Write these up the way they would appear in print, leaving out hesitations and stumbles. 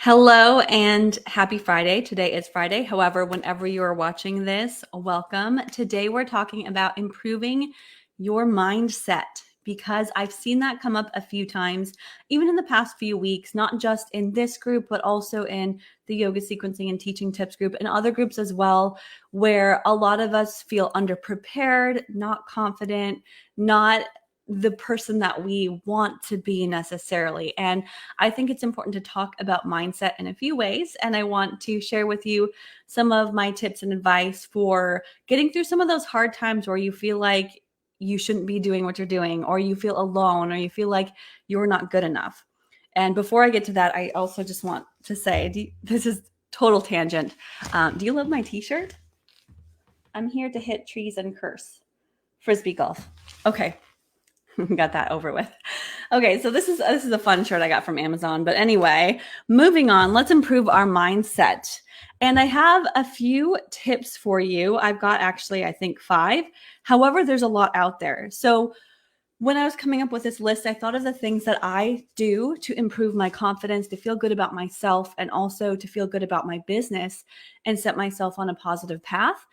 Hello and happy Friday. Today is Friday. However, whenever you are watching this, welcome. Today we're talking about improving your mindset because I've seen that come up a few times, even in the past few weeks, not just in this group, but also in the yoga sequencing and teaching tips group and other groups as well, where a lot of us feel underprepared, not confident, not the person that we want to be necessarily. And I think it's important to talk about mindset in a few ways. And I want to share with you some of my tips and advice for getting through some of those hard times where you feel like you shouldn't be doing what you're doing, or you feel alone, or you feel like you're not good enough. And before I get to that, I also just want to say, this is total tangent. Do you love my t-shirt? I'm here to hit trees and curse. Frisbee golf. Okay. Got that over with. Okay, so this is a fun shirt I got from Amazon. But anyway, moving on, let's improve our mindset. And I have a few tips for you. I've got actually, I think 5. However, there's a lot out there. So when I was coming up with this list, I thought of the things that I do to improve my confidence, to feel good about myself, and also to feel good about my business and set myself on a positive path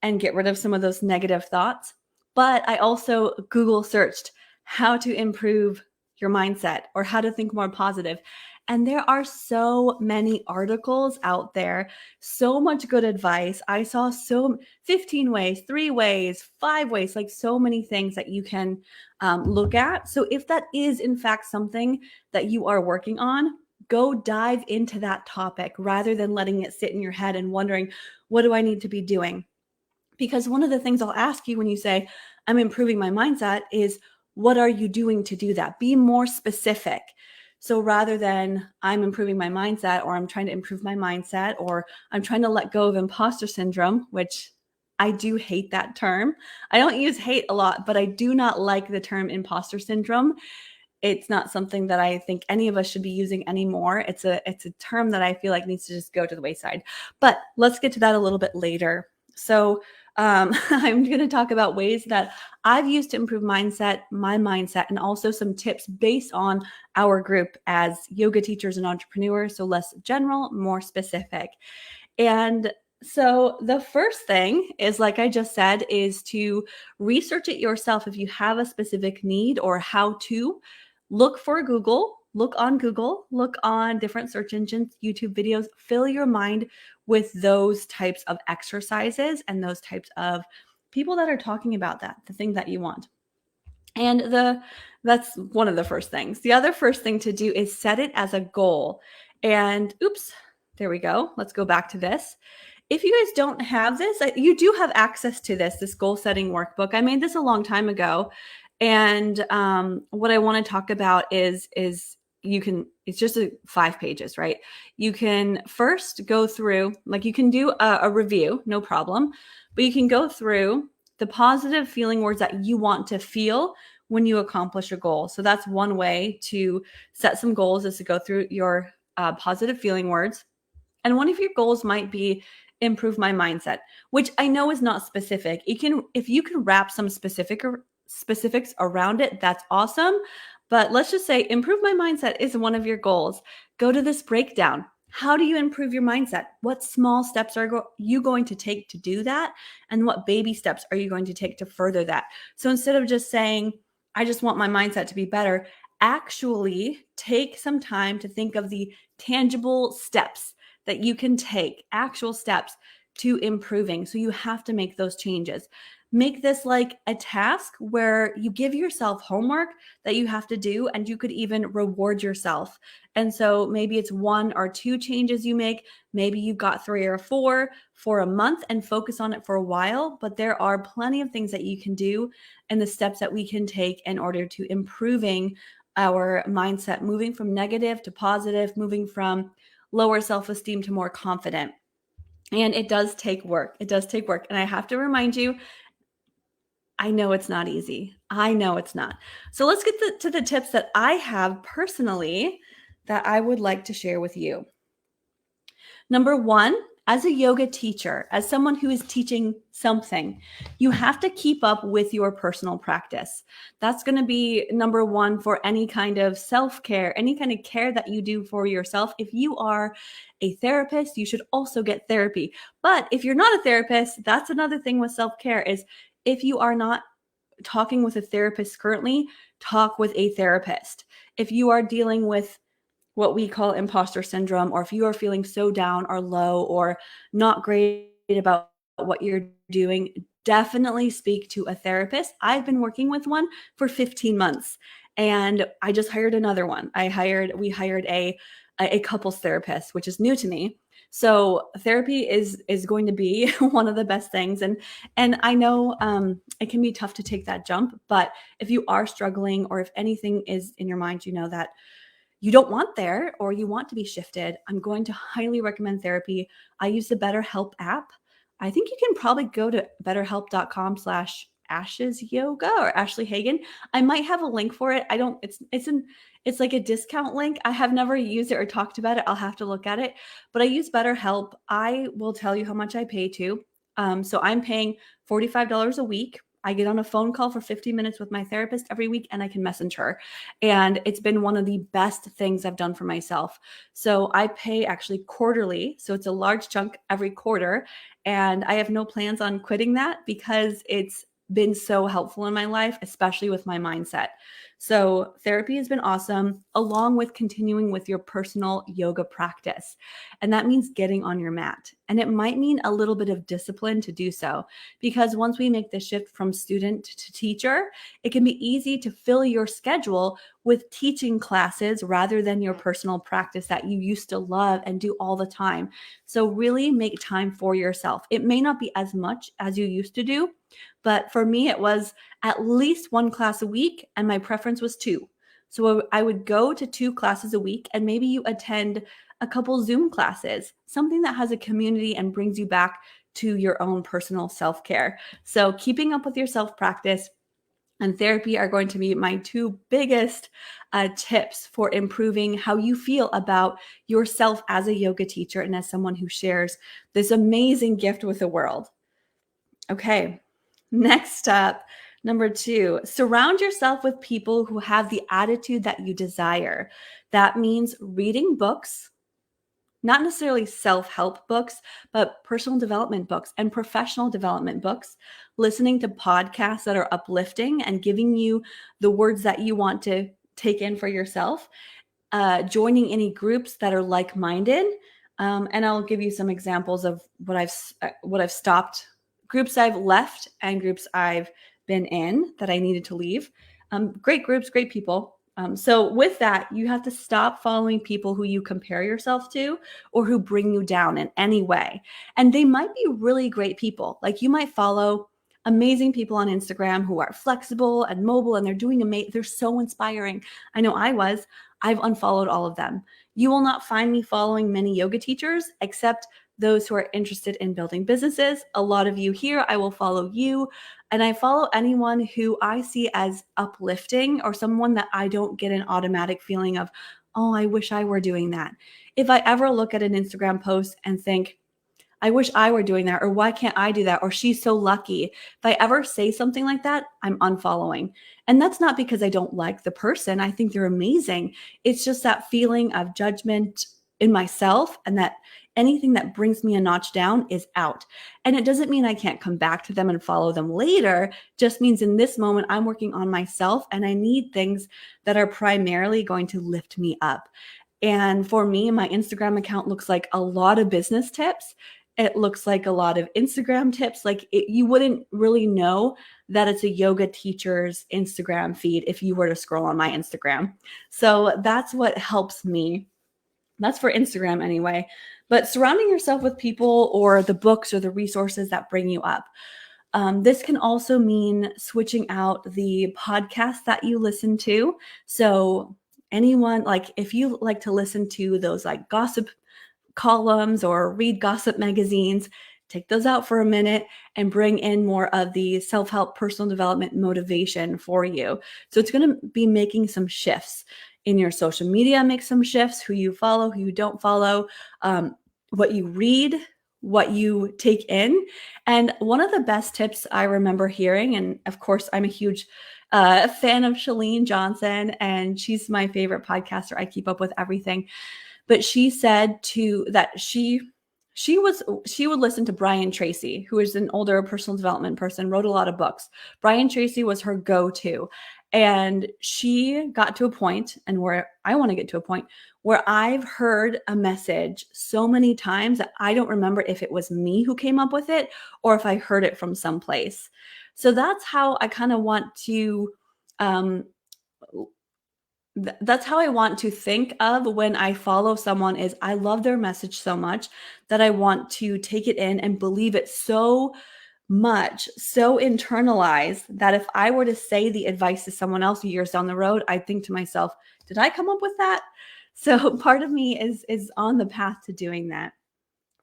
and get rid of some of those negative thoughts. But I also Google searched how to improve your mindset or how to think more positive. And there are so many articles out there, so much good advice. I saw 15 ways, 3 ways, 5 ways, like so many things that you can look at. So if that is in fact something that you are working on, go dive into that topic rather than letting it sit in your head and wondering, what do I need to be doing? Because one of the things I'll ask you when you say, I'm improving my mindset is, what are you doing to do that? Be more specific. So rather than I'm improving my mindset, or I'm trying to improve my mindset, or I'm trying to let go of imposter syndrome, which I do hate that term. I don't use hate a lot, but I do not like the term imposter syndrome. It's not something that I think any of us should be using anymore. It's a term that I feel like needs to just go to the wayside. But let's get to that a little bit later. So I'm going to talk about ways that I've used to improve my mindset, and also some tips based on our group as yoga teachers and entrepreneurs. So less general, more specific. And so the first thing is, like I just said, is to research it yourself. If you have a specific need or how to, look on Google, look on different search engines, YouTube videos, fill your mind with those types of exercises and those types of people that are talking about that, the thing that you want. And that's one of the first things. The other first thing to do is set it as a goal. And oops, there we go. Let's go back to this. If you guys don't have this, you do have access to this goal setting workbook. I made this a long time ago. And what I want to talk about is it's just 5 pages, right? You can first go through, like you can do a review, no problem, but you can go through the positive feeling words that you want to feel when you accomplish a goal. So that's one way to set some goals, is to go through your positive feeling words. And one of your goals might be improve my mindset, which I know is not specific. If you can wrap some specifics around it, that's awesome. But let's just say improve my mindset is one of your goals. Go to this breakdown. How do you improve your mindset? What small steps are you going to take to do that? And what baby steps are you going to take to further that? So instead of just saying, I just want my mindset to be better, actually take some time to think of the tangible steps that you can take, actual steps to improving. So you have to make those changes. Make this like a task where you give yourself homework that you have to do, and you could even reward yourself. And so maybe it's 1 or 2 changes you make. Maybe you've got 3 or 4 for a month and focus on it for a while. But there are plenty of things that you can do and the steps that we can take in order to improving our mindset, moving from negative to positive, moving from lower self-esteem to more confident. And it does take work. It does take work. And I have to remind you, I know it's not easy. I know it's not. So let's get to the tips that I have personally that I would like to share with you. Number 1 As a yoga teacher, as someone who is teaching something, you have to keep up with your personal practice. That's going to be number one for any kind of self-care, any kind of care that you do for yourself. If you are a therapist, you should also get therapy. But if you're not a therapist, that's another thing with self-care is if you are not talking with a therapist currently, talk with a therapist. If you are dealing with what we call imposter syndrome, or if you are feeling so down or low or not great about what you're doing, definitely speak to a therapist. I've been working with one for 15 months and I just hired another one. We hired a couples therapist, which is new to me. So therapy is going to be one of the best things. And I know it can be tough to take that jump, but if you are struggling or if anything is in your mind, you know that you don't want there or you want to be shifted, I'm going to highly recommend therapy. I use the BetterHelp app. I think you can probably go to betterhelp.com/Ashes Yoga or Ashley Hagen. I might have a link for it. I don't, it's like a discount link. I have never used it or talked about it. I'll have to look at it, but I use BetterHelp. I will tell you how much I pay to. So I'm paying $45 a week. I get on a phone call for 50 minutes with my therapist every week and I can message her. And it's been one of the best things I've done for myself. So I pay actually quarterly. So it's a large chunk every quarter. And I have no plans on quitting that because it's been so helpful in my life, especially with my mindset. So therapy has been awesome, along with continuing with your personal yoga practice. And that means getting on your mat. And it might mean a little bit of discipline to do so, because once we make the shift from student to teacher, it can be easy to fill your schedule with teaching classes rather than your personal practice that you used to love and do all the time. So really make time for yourself. It may not be as much as you used to do, but for me, it was at least one class a week, and my preference was two. So I would go to two classes a week, and maybe you attend a couple Zoom classes, something that has a community and brings you back to your own personal self-care. So keeping up with your self-practice and therapy are going to be my two biggest tips for improving how you feel about yourself as a yoga teacher and as someone who shares this amazing gift with the world. Okay, next up, number 2, surround yourself with people who have the attitude that you desire. That means reading books, not necessarily self-help books, but personal development books and professional development books, listening to podcasts that are uplifting and giving you the words that you want to take in for yourself, joining any groups that are like-minded. And I'll give you some examples of what I've stopped, groups I've left and groups I've been in that I needed to leave. Great groups, great people. So with that, you have to stop following people who you compare yourself to or who bring you down in any way. And they might be really great people. Like you might follow amazing people on Instagram who are flexible and mobile and they're doing amazing. They're so inspiring. I know I was. I've unfollowed all of them. You will not find me following many yoga teachers except those who are interested in building businesses. A lot of you here, I will follow you. And I follow anyone who I see as uplifting or someone that I don't get an automatic feeling of, oh, I wish I were doing that. If I ever look at an Instagram post and think, I wish I were doing that, or why can't I do that? Or she's so lucky. If I ever say something like that, I'm unfollowing. And that's not because I don't like the person. I think they're amazing. It's just that feeling of judgment in myself and that anything that brings me a notch down is out. And it doesn't mean I can't come back to them and follow them later. Just means in this moment, I'm working on myself and I need things that are primarily going to lift me up. And for me, my Instagram account looks like a lot of business tips. It looks like a lot of Instagram tips. Like you wouldn't really know that it's a yoga teacher's Instagram feed if you were to scroll on my Instagram. So that's what helps me. That's for Instagram anyway. But surrounding yourself with people or the books or the resources that bring you up. This can also mean switching out the podcasts that you listen to. So anyone, like if you like to listen to those like gossip columns or read gossip magazines, take those out for a minute and bring in more of the self-help personal development motivation for you. So it's going to be making some shifts in your social media, make some shifts, who you follow, who you don't follow, what you read, what you take in. And one of the best tips I remember hearing, and of course, I'm a huge fan of Chalene Johnson, and she's my favorite podcaster. I keep up with everything. But she said that she would listen to Brian Tracy, who is an older personal development person, wrote a lot of books. Brian Tracy was her go-to. And she got to a point, and where I want to get to a point, where I've heard a message so many times that I don't remember if it was me who came up with it or if I heard it from someplace. So that's how I kind of want to that's how I want to think of when I follow someone. Is I love their message so much that I want to take it in and believe it so much, so internalized, that if I were to say the advice to someone else years down the road, I think to myself, did I come up with that? So part of me is on the path to doing that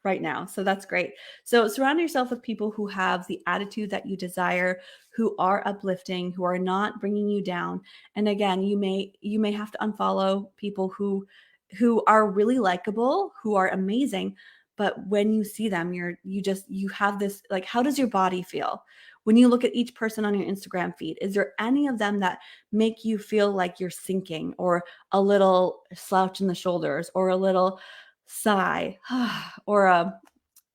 right now. So that's great. So surround yourself with people who have the attitude that you desire, who are uplifting, who are not bringing you down. And again, you may have to unfollow people who are really likable, who are amazing, but when you see them, you have this, like, how does your body feel when you look at each person on your Instagram feed? Is there any of them that make you feel like you're sinking, or a little slouch in the shoulders, or a little sigh, or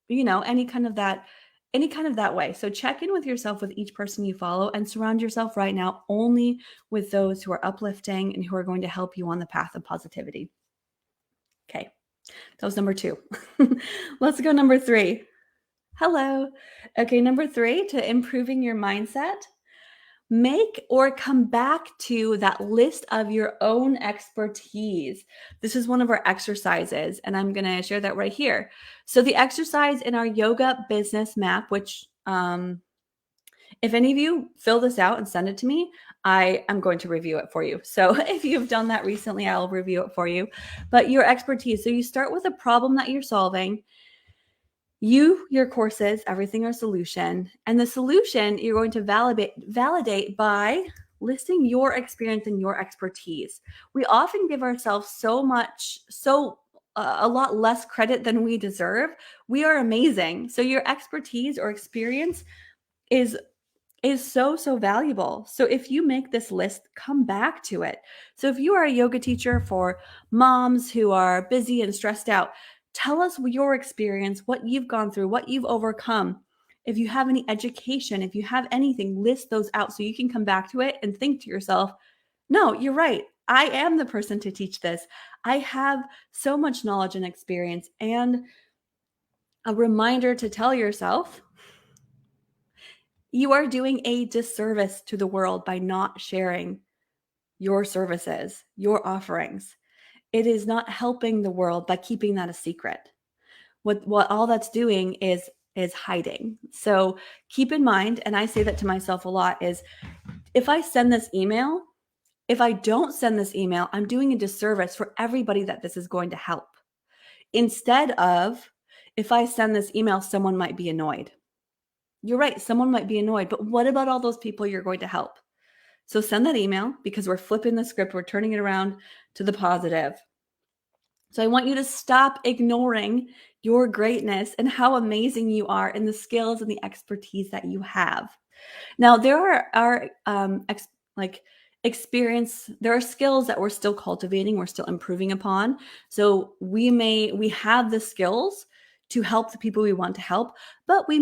any kind of that way? So check in with yourself with each person you follow, and surround yourself right now only with those who are uplifting and who are going to help you on the path of positivity. Okay, that was number 2. Let's go number 3. Hello. Okay, number 3, to improving your mindset. Make or come back to that list of your own expertise. This is one of our exercises, and I'm going to share that right here. So the exercise in our yoga business map, which if any of you fill this out and send it to me, I am going to review it for you. So if you've done that recently, I'll review it for you. But your expertise. So you start with a problem that you're solving. Your courses, everything are solution. And the solution you're going to validate by listing your experience and your expertise. We often give ourselves a lot less credit than we deserve. We are amazing. So your expertise or experience is so valuable. So if you make this list, come back to it. So if you are a yoga teacher for moms who are busy and stressed out, tell us your experience, what you've gone through, what you've overcome. If you have any education, if you have anything, list those out so you can come back to it and think to yourself, no, you're right. I am the person to teach this. I have so much knowledge and experience. And a reminder to tell yourself, you are doing a disservice to the world by not sharing your services, your offerings. It is not helping the world by keeping that a secret. What all that's doing is hiding. So keep in mind, and I say that to myself a lot, is if I send this email, if I don't send this email, I'm doing a disservice for everybody that this is going to help. Instead of, if I send this email, someone might be annoyed. You're right, someone might be annoyed, but what about all those people you're going to help? So send that email, because we're flipping the script. We're turning it around to the positive. So I want you to stop ignoring your greatness and how amazing you are, and the skills and the expertise that you have. Now, there are there are skills that we're still cultivating, we're still improving upon. So we have the skills to help the people we want to help, but we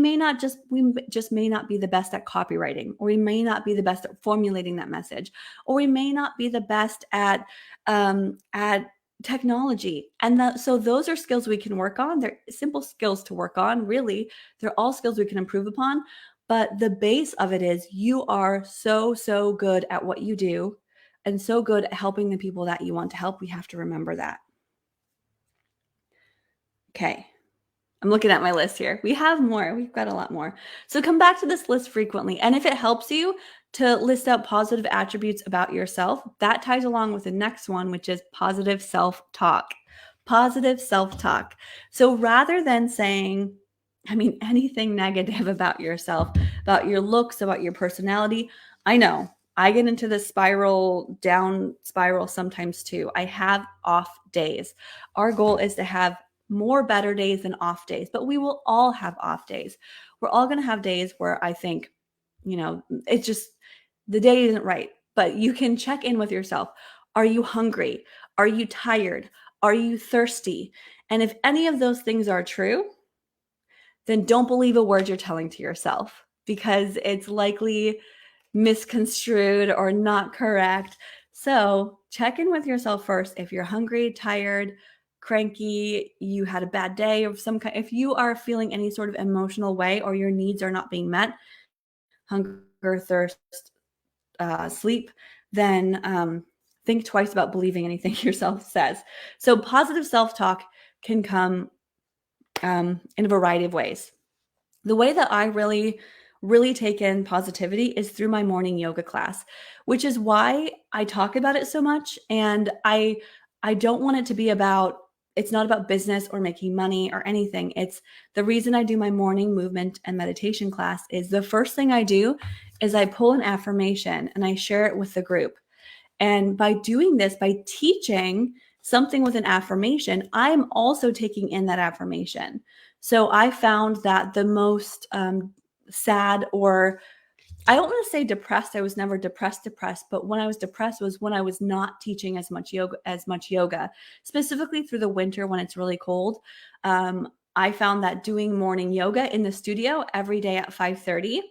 just may not be the best at copywriting, or we may not be the best at formulating that message, or we may not be the best at technology. And so those are skills we can work on. They're simple skills to work on, really. They're all skills we can improve upon. But the base of it is you are so good at what you do, and so good at helping the people that you want to help. We have to remember that. Okay. I'm looking at my list here. We have more. We've got a lot more. So come back to this list frequently. And if it helps you to list out positive attributes about yourself, that ties along with the next one, which is positive self-talk. Positive self-talk. So rather than saying, anything negative about yourself, about your looks, about your personality, I know I get into this down spiral sometimes too. I have off days. Our goal is to have more better days than off days, but we will all have off days. We're all going to have days where I think, it's just the day isn't right, but you can check in with yourself. Are you hungry? Are you tired? Are you thirsty? And if any of those things are true, then don't believe a word you're telling to yourself, because it's likely misconstrued or not correct. So check in with yourself first. If you're hungry, tired, cranky, you had a bad day of some kind, if you are feeling any sort of emotional way or your needs are not being met, hunger, thirst, sleep, then think twice about believing anything yourself says. So positive self-talk can come in a variety of ways. The way that I really take in positivity is through my morning yoga class, which is why I talk about it so much. And I don't want it to be about, it's not about business or making money or anything. It's the reason I do my morning movement and meditation class is the first thing I do is I pull an affirmation and I share it with the group. And by doing this, by teaching something with an affirmation, I'm also taking in that affirmation. So I found that the most sad, or I don't want to say depressed. I was never depressed, but when I was depressed was when I was not teaching as much yoga, specifically through the winter when it's really cold. I found that doing morning yoga in the studio every day at 5:30,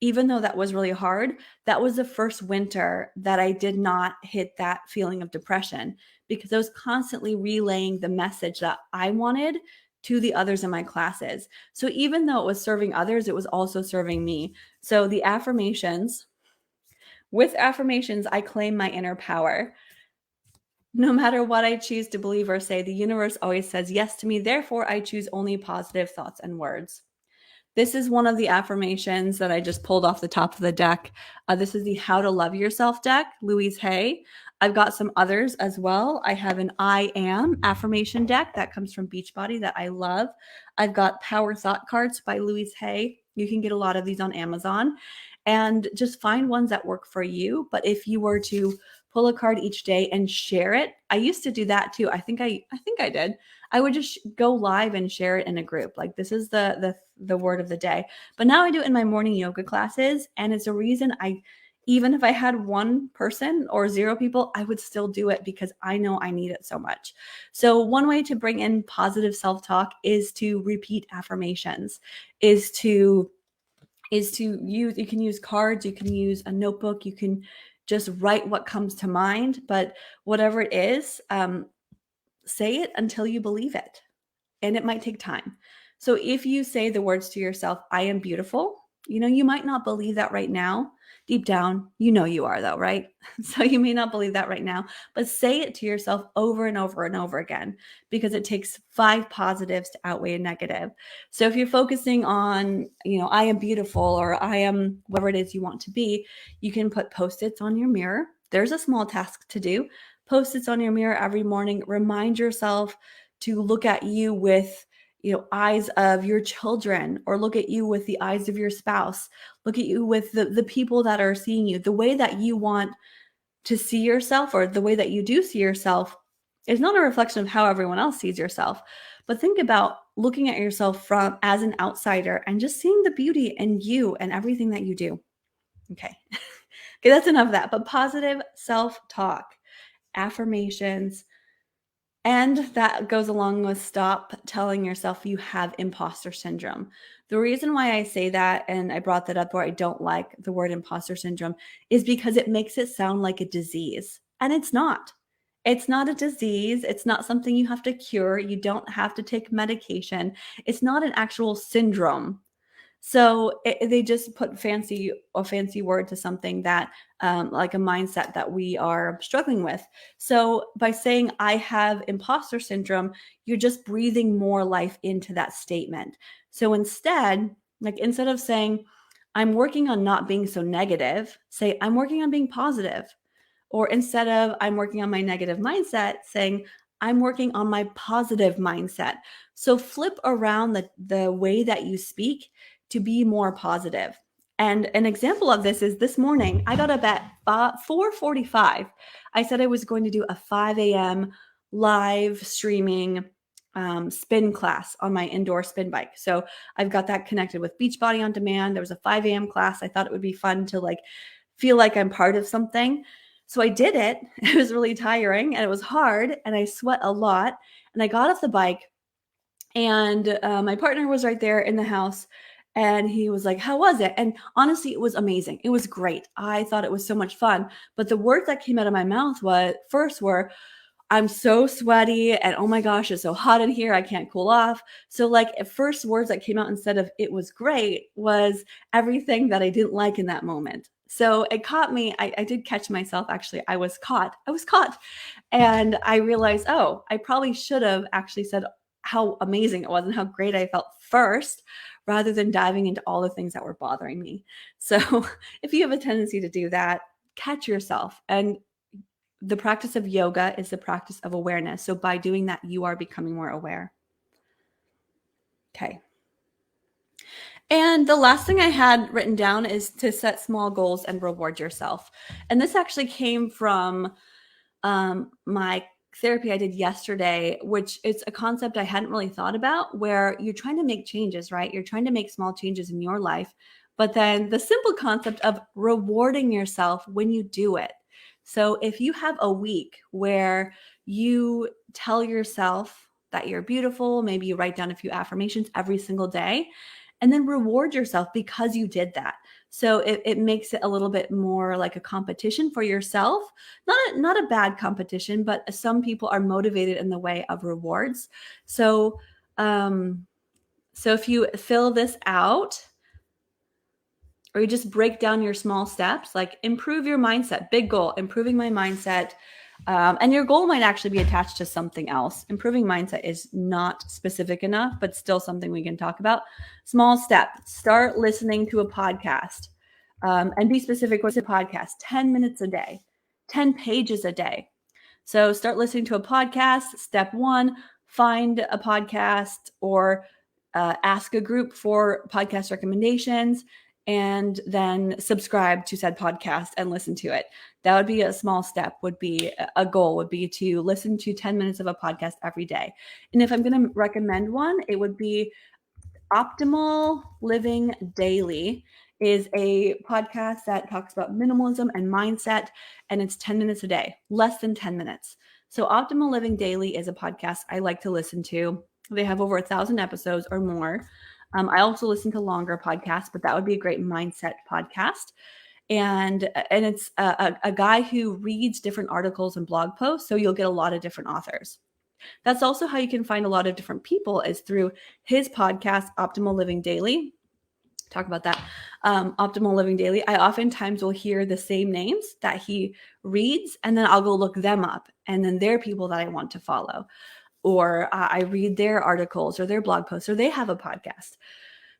even though that was really hard, that was the first winter that I did not hit that feeling of depression, because I was constantly relaying the message that I wanted to the others in my classes. So even though it was serving others, it was also serving me. So with affirmations, I claim my inner power. No matter what I choose to believe or say, the universe always says yes to me. Therefore, I choose only positive thoughts and words. This is one of the affirmations that I just pulled off the top of the deck. This is the How to Love Yourself deck, Louise Hay. I've got some others as well. I have an I Am affirmation deck that comes from Beachbody that I love. I've got Power Thought cards by Louise Hay. You can get a lot of these on Amazon, and just find ones that work for you. But if you were to pull a card each day and share it, I used to do that too. I think I did. I would just go live and share it in a group. Like, this is the word of the day. But now I do it in my morning yoga classes, and it's a reason even if I had one person or 0 people, I would still do it because I know I need it so much. So one way to bring in positive self-talk is to repeat affirmations, is to use, you can use cards, you can use a notebook, you can just write what comes to mind, but whatever it is, say it until you believe it. And it might take time. So if you say the words to yourself, I am beautiful, you might not believe that right now. Deep down, you are though, right? So you may not believe that right now, but say it to yourself over and over and over again, because it takes 5 positives to outweigh a negative. So if you're focusing on, I am beautiful, or I am whatever it is you want to be, you can put Post-its on your mirror. There's a small task to do. Post-its on your mirror every morning. Remind yourself to look at you with eyes of your children, or look at you with the eyes of your spouse, look at you with the people that are seeing you. The way that you want to see yourself, or the way that you do see yourself, is not a reflection of how everyone else sees yourself. But think about looking at yourself as an outsider and just seeing the beauty in you and everything that you do. Okay. Okay, that's enough of that. But positive self-talk, affirmations, and that goes along with stop telling yourself you have imposter syndrome. The reason why I say that, and I brought that up, where I don't like the word imposter syndrome, is because it makes it sound like a disease. And it's not. It's not a disease. It's not something you have to cure. You don't have to take medication. It's not an actual syndrome. So they just put a fancy word to something that, like a mindset that we are struggling with. So by saying I have imposter syndrome, you're just breathing more life into that statement. So instead of saying I'm working on not being so negative, say I'm working on being positive. Or instead of I'm working on my negative mindset, saying I'm working on my positive mindset. So flip around the way that you speak to be more positive. And an example of this is this morning, I got up at 4:45. I said I was going to do a 5 a.m. live streaming spin class on my indoor spin bike. So I've got that connected with Beachbody on Demand. There was a 5 a.m. class. I thought it would be fun to like feel like I'm part of something. So I did it. It was really tiring and it was hard and I sweat a lot. And I got off the bike and my partner was right there in the house and he was like, how was it? And honestly, it was amazing. It was great. I thought it was so much fun. But the words that came out of my mouth were, I'm so sweaty and oh my gosh, it's so hot in here. I can't cool off. So like at first words that came out instead of it was great was everything that I didn't like in that moment. So it caught me. I did catch myself. Actually, I was caught. And I realized, oh, I probably should have actually said how amazing it was and how great I felt first rather than diving into all the things that were bothering me. So if you have a tendency to do that, catch yourself. And the practice of yoga is the practice of awareness. So by doing that, you are becoming more aware. Okay. And the last thing I had written down is to set small goals and reward yourself. And this actually came from my therapy I did yesterday, which is a concept I hadn't really thought about, where you're trying to make changes, right? You're trying to make small changes in your life, but then the simple concept of rewarding yourself when you do it. So if you have a week where you tell yourself that you're beautiful, maybe you write down a few affirmations every single day, and then reward yourself because you did that. So it makes it a little bit more like a competition for yourself. Not a bad competition, but some people are motivated in the way of rewards. So if you fill this out, or you just break down your small steps, like improve your mindset, big goal, improving my mindset. And your goal might actually be attached to something else. Improving mindset is not specific enough, but still something we can talk about. Small step, start listening to a podcast and be specific with the podcast, 10 minutes a day, 10 pages a day. So start listening to a podcast. Step one, find a podcast or ask a group for podcast recommendations and then subscribe to said podcast and listen to it. That would be a small step, would be a goal, would be to listen to 10 minutes of a podcast every day. And if I'm going to recommend one, it would be Optimal Living Daily is a podcast that talks about minimalism and mindset, and it's 10 minutes a day, less than 10 minutes. So Optimal Living Daily is a podcast I like to listen to. They have over 1,000 episodes or more. I also listen to longer podcasts, but that would be a great mindset podcast. And it's a guy who reads different articles and blog posts, so you'll get a lot of different authors. That's also how you can find a lot of different people, is through his podcast, Optimal Living Daily. Talk about that. Optimal Living Daily. I oftentimes will hear the same names that he reads, and then I'll go look them up. And then they're people that I want to follow. Or I read their articles or their blog posts, or they have a podcast.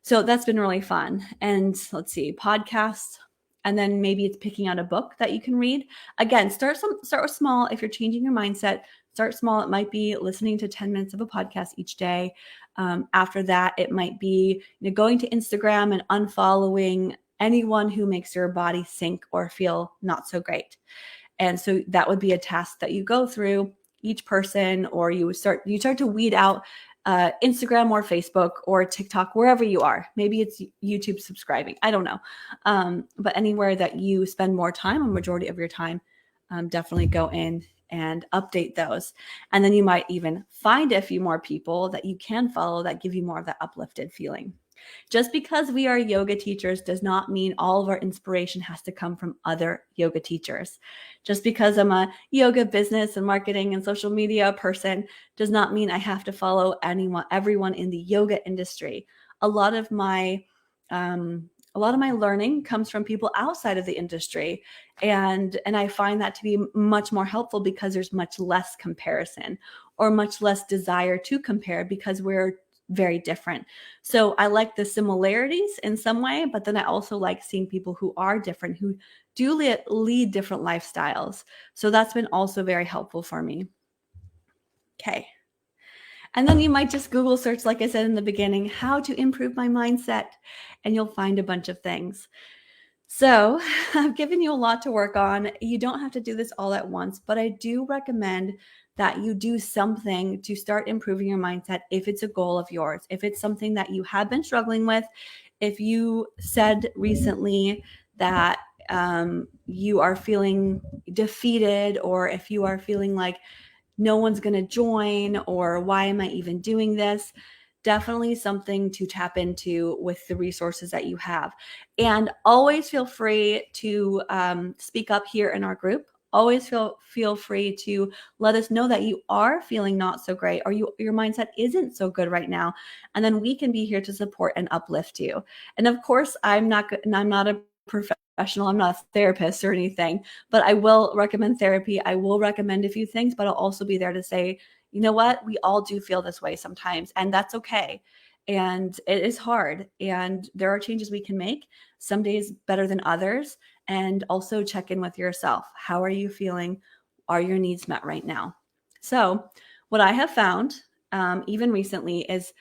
So that's been really fun. And let's see, podcasts. And then maybe it's picking out a book that you can read. Again, start with small. If you're changing your mindset, start small. It might be listening to 10 minutes of a podcast each day. After that, it might be going to Instagram and unfollowing anyone who makes your body sink or feel not so great. And so that would be a task that you go through each person, or you start to weed out Instagram or Facebook or TikTok, wherever you are. Maybe it's YouTube subscribing. I don't know. But anywhere that you spend more time, a majority of your time, definitely go in and update those. And then you might even find a few more people that you can follow that give you more of that uplifted feeling. Just because we are yoga teachers does not mean all of our inspiration has to come from other yoga teachers. Just because I'm a yoga business and marketing and social media person does not mean I have to follow everyone in the yoga industry. A lot of my learning comes from people outside of the industry, and I find that to be much more helpful because there's much less comparison or much less desire to compare because we're very different. So I like the similarities in some way, but then I also like seeing people who are different, who do lead different lifestyles. So that's been also very helpful for me. Okay. And then you might just Google search, like I said in the beginning, how to improve my mindset, and you'll find a bunch of things. So I've given you a lot to work on. You don't have to do this all at once, but I do recommend that you do something to start improving your mindset if it's a goal of yours, if it's something that you have been struggling with. If you said recently that you are feeling defeated, or if you are feeling like no one's going to join, or why am I even doing this? Definitely something to tap into with the resources that you have. And always feel free to speak up here in our group. Always feel free to let us know that you are feeling not so great, or your mindset isn't so good right now, and then we can be here to support and uplift you. And of course, I'm not a professional. I'm not a therapist or anything, but I will recommend therapy. I will recommend a few things, but I'll also be there to say, you know what? We all do feel this way sometimes, and that's okay. And it is hard, and there are changes we can make. Some days better than others. And also check in with yourself. How are you feeling? Are your needs met right now? So, what I have found, even recently, is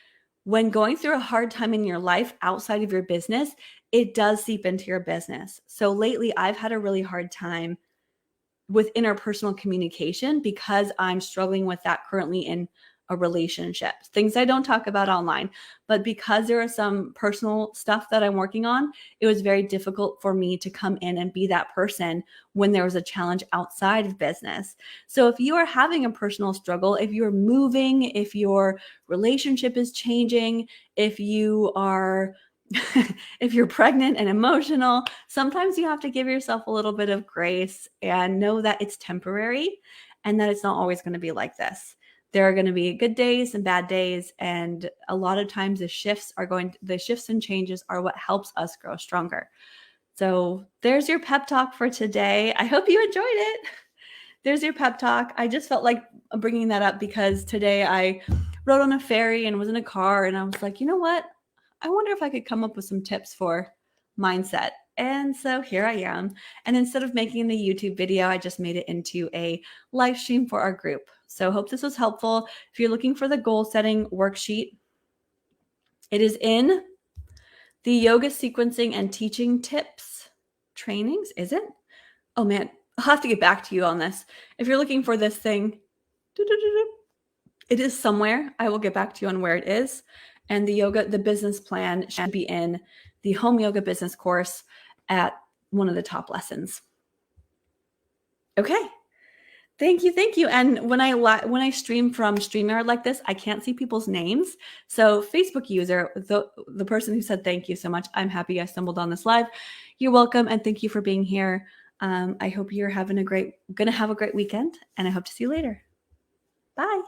when going through a hard time in your life outside of your business, it does seep into your business. So lately, I've had a really hard time with interpersonal communication because I'm struggling with that currently in a relationship. Things I don't talk about online, but because there is some personal stuff that I'm working on, it was very difficult for me to come in and be that person when there was a challenge outside of business. So if you are having a personal struggle, if you're moving, if your relationship is changing, if you are if you're pregnant and emotional, sometimes you have to give yourself a little bit of grace and know that it's temporary and that it's not always going to be like this. There are going to be good days and bad days, and a lot of times the shifts and changes are what helps us grow stronger. So there's your pep talk for today. I hope you enjoyed it. There's your pep talk. I just felt like bringing that up because today I rode on a ferry and was in a car, and I was like, you know what? I wonder if I could come up with some tips for mindset. And so here I am. And instead of making the YouTube video, I just made it into a live stream for our group. So hope this was helpful. If you're looking for the goal setting worksheet, it is in the yoga sequencing and teaching tips trainings. Is it? Oh man, I'll have to get back to you on this. If you're looking for this thing, it is somewhere. I will get back to you on where it is. And the business plan should be in the home yoga business course at one of the top lessons. Okay. Thank you. And when I stream from StreamYard like this, I can't see people's names. So Facebook user, the person who said thank you so much, I'm happy I stumbled on this live. You're welcome, and thank you for being here. I hope you're gonna have a great weekend, and I hope to see you later. Bye.